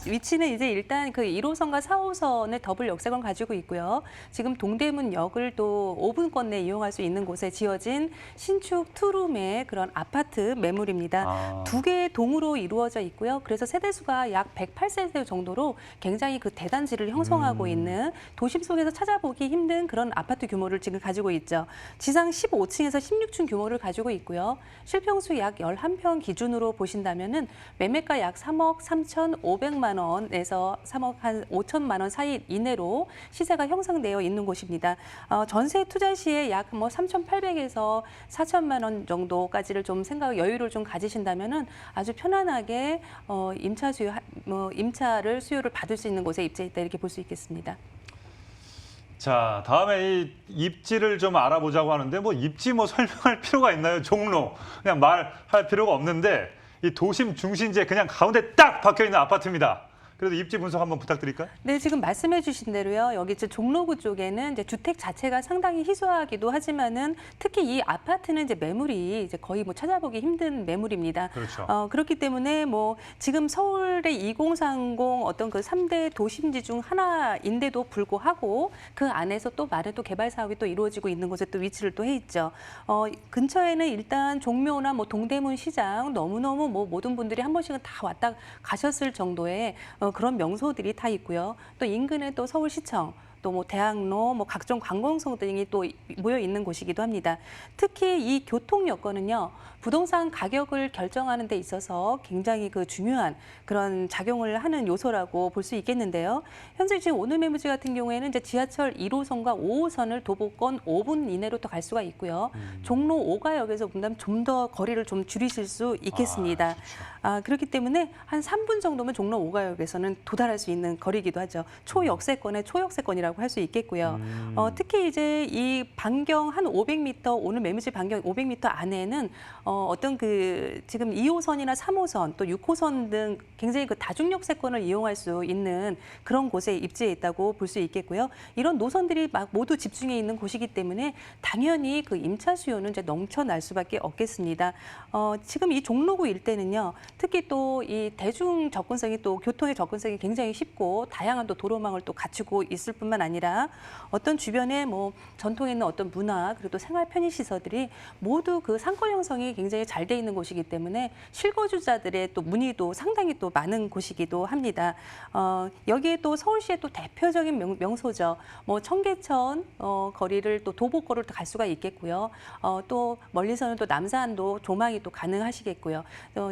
위치는 이제 일단 그 1호선과 4호선의 더블 역세권 가지고 있고요. 지금 동대문역을 또 5분권 내에 이용할 수 있는 곳에 지어진 신축 투룸의 그런 아파트 매물입니다. 두 개의 동으로 이루어져 있고요. 그래서 세대수가 약 108세대 정도로 굉장히 그 대단지를 형성하고 있는 도심 속에서 찾아보기 힘든 그런 아파트 규모를 지금 가지고 있죠. 지상 15층에서 16층 규모를 가지고 있고요. 실평수 약 11평 기준으로 보신다면은 매매가 약 3억 3,500만 원에서 3억 한 5천만 원 사이 이내로 시세가 형성되어 있는 곳입니다. 전세 투자 시에 약 뭐 3,800에서 4천만 원 정도까지를 좀 여유를 좀 가지신다면은 아주 편안하게 임차를 수요를 받을 수 있는 곳에 입지했다 이렇게 볼 수 있겠습니다. 자, 다음에 이 입지를 좀 알아보자고 하는데 뭐 입지 뭐 설명할 필요가 있나요? 종로. 그냥 말할 필요가 없는데 이 도심 중심지에 그냥 가운데 딱 박혀 있는 아파트입니다. 그래도 입지 분석 한번 부탁드릴까요? 네, 지금 말씀해 주신 대로요. 여기 이제 종로구 쪽에는 이제 주택 자체가 상당히 희소하기도 하지만은 특히 이 아파트는 이제 매물이 이제 거의 뭐 찾아보기 힘든 매물입니다. 그렇죠. 그렇기 때문에 뭐 지금 서울의 2030 어떤 그 3대 도심지 중 하나인데도 불구하고 그 안에서 또 많은 또 개발 사업이 또 이루어지고 있는 곳에 또 위치를 또 해 있죠. 근처에는 일단 종묘나 뭐 동대문 시장 너무너무 뭐 모든 분들이 한 번씩은 다 왔다 가셨을 정도의 그런 명소들이 다 있고요. 또 인근에 또 서울시청, 또 뭐 대학로, 뭐 각종 관공서 등이 또 모여 있는 곳이기도 합니다. 특히 이 교통 여건은요, 부동산 가격을 결정하는 데 있어서 굉장히 그 중요한 그런 작용을 하는 요소라고 볼 수 있겠는데요. 현재 지금 오늘 매물지 같은 경우에는 이제 지하철 1호선과 5호선을 도보권 5분 이내로 또 갈 수가 있고요. 종로 5가역에서 본다면 좀 더 거리를 좀 줄이실 수 있겠습니다. 그렇기 때문에 한 3분 정도면 종로 5가역에서는 도달할 수 있는 거리이기도 하죠. 초역세권의 초역세권이라고 할 수 있겠고요. 특히 이제 이 반경 한 500m, 오늘 매물지 반경 500m 안에는 어떤 그 지금 2호선이나 3호선 또 6호선 등 굉장히 그 다중역세권을 이용할 수 있는 그런 곳에 입지해 있다고 볼 수 있겠고요. 이런 노선들이 막 모두 집중해 있는 곳이기 때문에 당연히 그 임차 수요는 이제 넘쳐날 수밖에 없겠습니다. 지금 이 종로구 일대는요, 특히 또 이 대중 접근성이 또 교통의 접근성이 굉장히 쉽고 다양한 또 도로망을 또 갖추고 있을 뿐만 아니라 어떤 주변에 뭐 전통에 있는 어떤 문화 그리고 또 생활 편의 시설들이 모두 그 상권 형성이 굉장히 잘 돼 있는 곳이기 때문에 실거주자들의 또 문의도 상당히 또 많은 곳이기도 합니다. 여기에 또 서울시의 또 대표적인 명소죠. 뭐 청계천 거리를 또 도보거리를 갈 수가 있겠고요. 또 멀리서는 또 남산도 조망이 또 가능하시겠고요.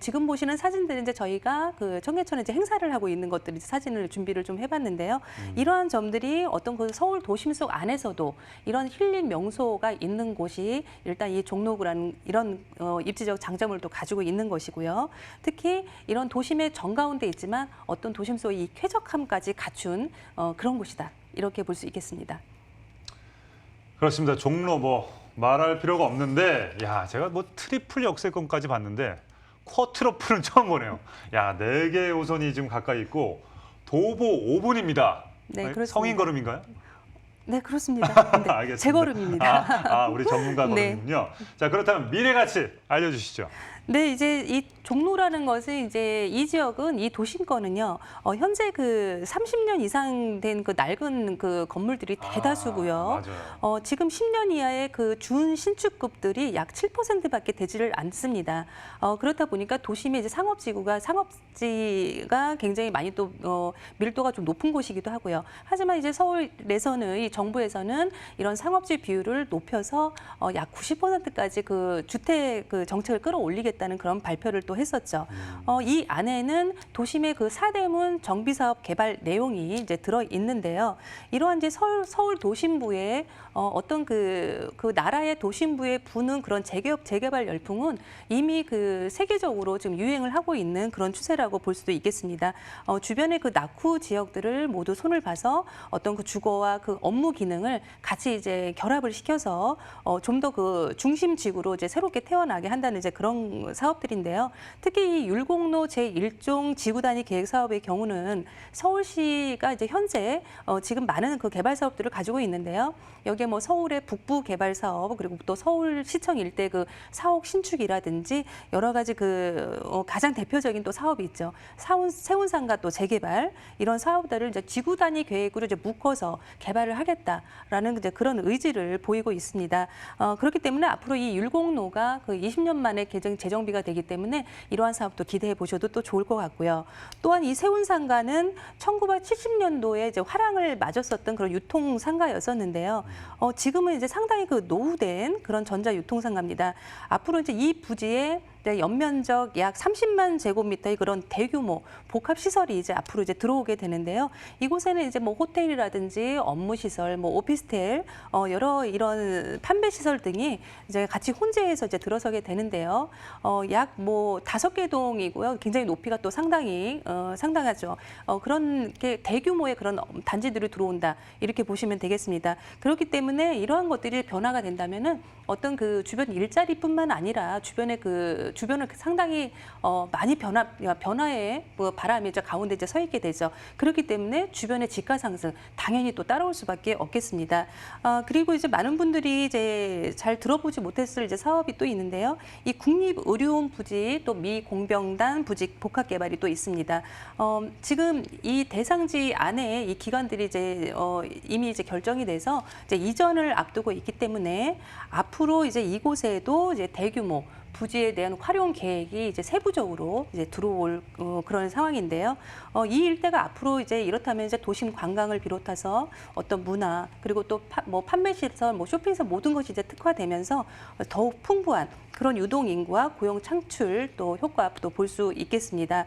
지금 보시는 사진들은 이제 저희가 그 청계천에 이제 행사를 하고 있는 것들이 사진을 준비를 좀 해봤는데요. 이러한 점들이 어떤 그 서울 도심 속 안에서도 이런 힐링 명소가 있는 곳이 일단 이 종로구라는 이런 입지적 장점을 또 가지고 있는 것이고요. 특히 이런 도심의 정가운데 있지만 어떤 도심 속의 이 쾌적함까지 갖춘 그런 곳이다. 이렇게 볼 수 있겠습니다. 그렇습니다. 종로 뭐 말할 필요가 없는데 야, 제가 뭐 트리플 역세권까지 봤는데 쿼트러플은 처음 보네요. 야, 4개의 호선이 지금 가까이 있고 도보 5분입니다. 네, 그렇습니다. 성인 걸음인가요? 네, 그렇습니다. 네, 알겠습니다. 제 걸음입니다. 우리 전문가 네. 걸음이군요. 자, 그렇다면 미래 가치 알려주시죠. 네, 이제 이 종로라는 것은 이제 이 지역은 이 도심권은요, 현재 그 30년 이상 된 그 낡은 그 건물들이 대다수고요. 맞아요. 지금 10년 이하의 그 준신축급들이 약 7%밖에 되지를 않습니다. 그렇다 보니까 도심의 이제 상업지가 굉장히 많이 또 밀도가 좀 높은 곳이기도 하고요. 하지만 이제 서울에서는 이 정부에서는 이런 상업지 비율을 높여서 약 90%까지 그 주택 그 정책을 끌어올리겠다는 그런 발표를 또 했었죠. 이 안에는 도심의 그 사대문 정비사업 개발 내용이 이제 들어 있는데요. 이러한 이제 서울 도심부의 어떤 그 나라의 도심부에 부는 그런 재개발 열풍은 이미 그 세계적으로 지금 유행을 하고 있는 그런 추세라고 볼 수도 있겠습니다. 주변의 그 낙후 지역들을 모두 손을 봐서 어떤 그 주거와 그 업무 기능을 같이 이제 결합을 시켜서 좀 더 그 중심지구로 이제 새롭게 태어나게 한다는 이제 그런 사업들인데요. 특히 이 율곡로 제1종 지구 단위 계획 사업의 경우는 서울시가 이제 현재 지금 많은 그 개발 사업들을 가지고 있는데요. 여기에 뭐 서울의 북부 개발 사업 그리고 또 서울시청 일대 그 사옥 신축이라든지 여러 가지 그 가장 대표적인 또 사업이 있죠. 세운상가 또 재개발 이런 사업들을 이제 지구 단위 계획으로 이제 묶어서 개발을 하겠다라는 이제 그런 의지를 보이고 있습니다. 그렇기 때문에 앞으로 이 율곡로가 그 20년 만에 재정비가 되기 때문에 이러한 사업도 기대해 보셔도 또 좋을 것 같고요. 또한 이 세운상가는 1970년도에 이제 화랑을 맞았었던 그런 유통상가였었는데요. 지금은 이제 상당히 그 노후된 그런 전자 유통상가입니다. 앞으로 이제 이 부지에 연면적 약 30만 제곱미터의 그런 대규모 복합 시설이 이제 앞으로 이제 들어오게 되는데요. 이곳에는 이제 뭐 호텔이라든지 업무 시설, 뭐 오피스텔, 여러 이런 판매 시설 등이 이제 같이 혼재해서 이제 들어서게 되는데요. 약 뭐 5개 동이고요. 굉장히 높이가 또 상당히 상당하죠. 그런 게 대규모의 그런 단지들이 들어온다 이렇게 보시면 되겠습니다. 그렇기 때문에 이러한 것들이 변화가 된다면은 어떤 그 주변 일자리뿐만 아니라 주변을 상당히 많이 변화의 뭐 바람이 이제 가운데 이제 서 있게 되죠. 그렇기 때문에 주변의 지가 상승 당연히 또 따라올 수밖에 없겠습니다. 그리고 이제 많은 분들이 이제 잘 들어보지 못했을 이제 사업이 또 있는데요. 이 국립의료원 부지 또 미공병단 부지 복합 개발이 또 있습니다. 지금 이 대상지 안에 이 기관들이 이제 이미 이제 결정이 돼서 이제 이전을 앞두고 있기 때문에 앞으로 이제 이곳에도 이제 대규모 부지에 대한 활용 계획이 이제 세부적으로 이제 들어올 그런 상황인데요. 이 일대가 앞으로 이제 이렇다면 이제 도심 관광을 비롯해서 어떤 문화 그리고 또 뭐 판매 시설, 뭐 쇼핑시설 모든 것이 이제 특화되면서 더욱 풍부한 그런 유동 인구와 고용 창출 또 효과 또 볼 수 있겠습니다.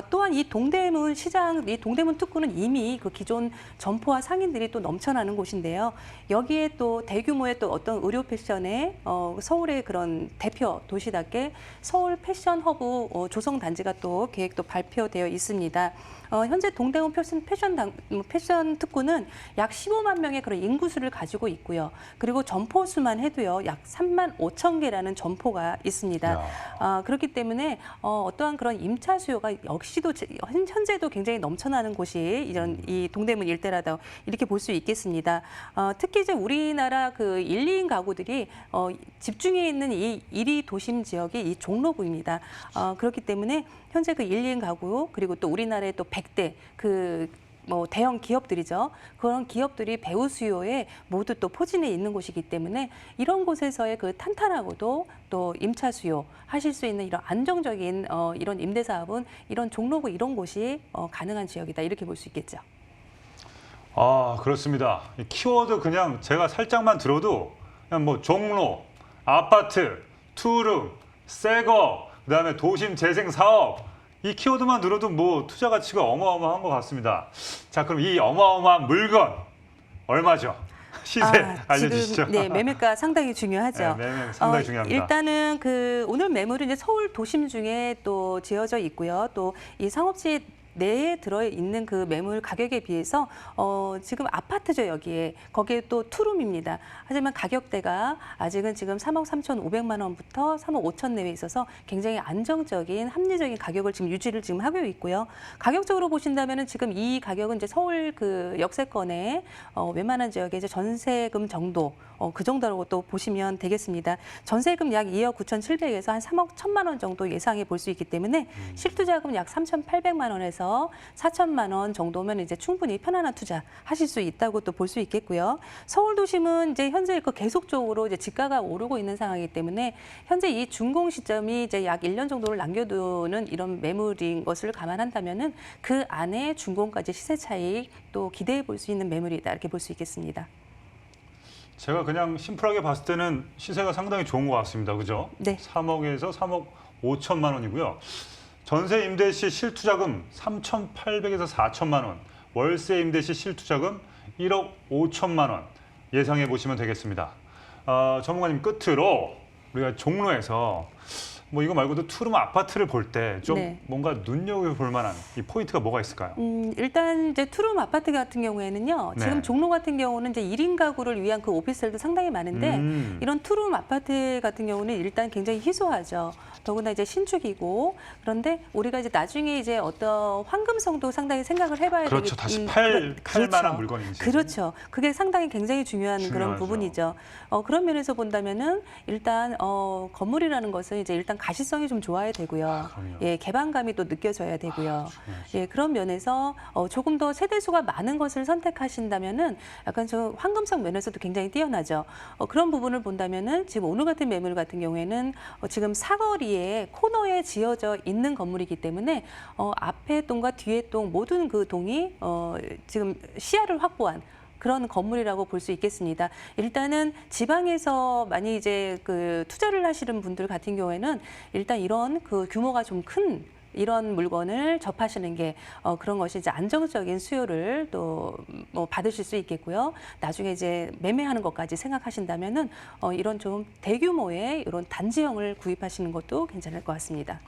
또한 이 동대문 시장, 이 동대문 특구는 이미 그 기존 점포와 상인들이 또 넘쳐나는 곳인데요. 여기에 또 대규모의 또 어떤 의료 패션의 서울의 그런 대표 도시답게 서울 패션 허브 조성 단지가 또 계획도 발표되어 있습니다. 현재 동대문 패션 특구는 약 15만 명의 그런 인구수를 가지고 있고요. 그리고 점포 수만 해도요, 약 3만 5천 개라는 점포가 있습니다. 그렇기 때문에 어떠한 그런 임차 수요가 역시도 현재도 굉장히 넘쳐나는 곳이 이런 이 동대문 일대라다 이렇게 볼 수 있겠습니다. 특히 이제 우리나라 그 1, 2인 가구들이 집중해 있는 이 1위 도심 지역이 이 종로구입니다. 그렇기 때문에 현재 그 1, 2인 가구 그리고 또 우리나라의 또 100대 그 뭐 대형 기업들이죠. 그런 기업들이 배우 수요에 모두 또 포진해 있는 곳이기 때문에 이런 곳에서의 그 탄탄하고도 또 임차 수요 하실 수 있는 이런 안정적인 이런 임대 사업은 이런 종로구 이런 곳이 가능한 지역이다 이렇게 볼 수 있겠죠. 그렇습니다. 이 키워드 그냥 제가 살짝만 들어도 그냥 뭐 종로, 아파트, 투룸, 새거, 그다음에 도심 재생 사업 이 키워드만 들어도 뭐 투자 가치가 어마어마한 것 같습니다. 자, 그럼 이 어마어마한 물건 얼마죠? 시세 알려주시죠. 지금, 네, 매매가 상당히 중요하죠. 네, 매매 상당히 중요합니다. 일단은 그 오늘 매물은 이제 서울 도심 중에 또 지어져 있고요. 또 이 상업지 내에 들어 있는 그 매물 가격에 비해서 지금 아파트죠 여기에 거기에 또 투룸입니다. 하지만 가격대가 아직은 지금 3억 3,500만 원부터 3억 5천 내외에 있어서 굉장히 안정적인 합리적인 가격을 지금 유지를 지금 하고 있고요. 가격적으로 보신다면은 지금 이 가격은 이제 서울 그 역세권의 웬만한 지역의 이제 전세금 정도 그 정도라고 또 보시면 되겠습니다. 전세금 약 2억 9,700에서 한 3억 1천만 원 정도 예상해 볼 수 있기 때문에 실투자금 약 3,800만 원에서 4천만 원 정도면 이제 충분히 편안한 투자 하실 수 있다고 또 볼 수 있겠고요. 서울 도심은 이제 현재 그 계속적으로 이제 지가가 오르고 있는 상황이기 때문에 현재 이 준공 시점이 이제 약 1년 정도를 남겨두는 이런 매물인 것을 감안한다면은 그 안에 준공까지 시세 차익 또 기대해 볼 수 있는 매물이다 이렇게 볼 수 있겠습니다. 제가 그냥 심플하게 봤을 때는 시세가 상당히 좋은 것 같습니다. 그죠? 네. 3억에서 3억 5천만 원이고요. 전세 임대 시 실투자금 3,800에서 4천만 원, 월세 임대 시 실투자금 1억 5천만 원 예상해 보시면 되겠습니다. 전문가님 끝으로 우리가 종로에서 뭐 이거 말고도 투룸 아파트를 볼 때 좀 네. 뭔가 눈여겨볼 만한 이 포인트가 뭐가 있을까요? 일단 이제 투룸 아파트 같은 경우에는요. 네. 지금 종로 같은 경우는 이제 1인 가구를 위한 그 오피스텔도 상당히 많은데 이런 투룸 아파트 같은 경우는 일단 굉장히 희소하죠. 더구나 이제 신축이고 그런데 우리가 이제 나중에 이제 어떤 황금성도 상당히 생각을 해봐야 그렇죠. 다시 팔 만한 물건인지. 그렇죠. 그게 상당히 굉장히 중요한 그런 중요하죠. 부분이죠. 그런 면에서 본다면은 일단 건물이라는 것은 이제 일단 가시성이 좀 좋아야 되고요. 그럼요. 예, 개방감이 또 느껴져야 되고요. 중요하죠. 예, 그런 면에서 조금 더 세대수가 많은 것을 선택하신다면은 약간 좀 황금성 면에서도 굉장히 뛰어나죠. 그런 부분을 본다면은 지금 오늘 같은 매물 같은 경우에는 지금 사거리에 코너에 지어져 있는 건물이기 때문에 앞에 동과 뒤에 동 모든 그 동이 지금 시야를 확보한 그런 건물이라고 볼 수 있겠습니다. 일단은 지방에서 많이 이제 그 투자를 하시는 분들 같은 경우에는 일단 이런 그 규모가 좀 큰 이런 물건을 접하시는 게 그런 것이 이제 안정적인 수요를 또 뭐 받으실 수 있겠고요. 나중에 이제 매매하는 것까지 생각하신다면은 이런 좀 대규모의 이런 단지형을 구입하시는 것도 괜찮을 것 같습니다.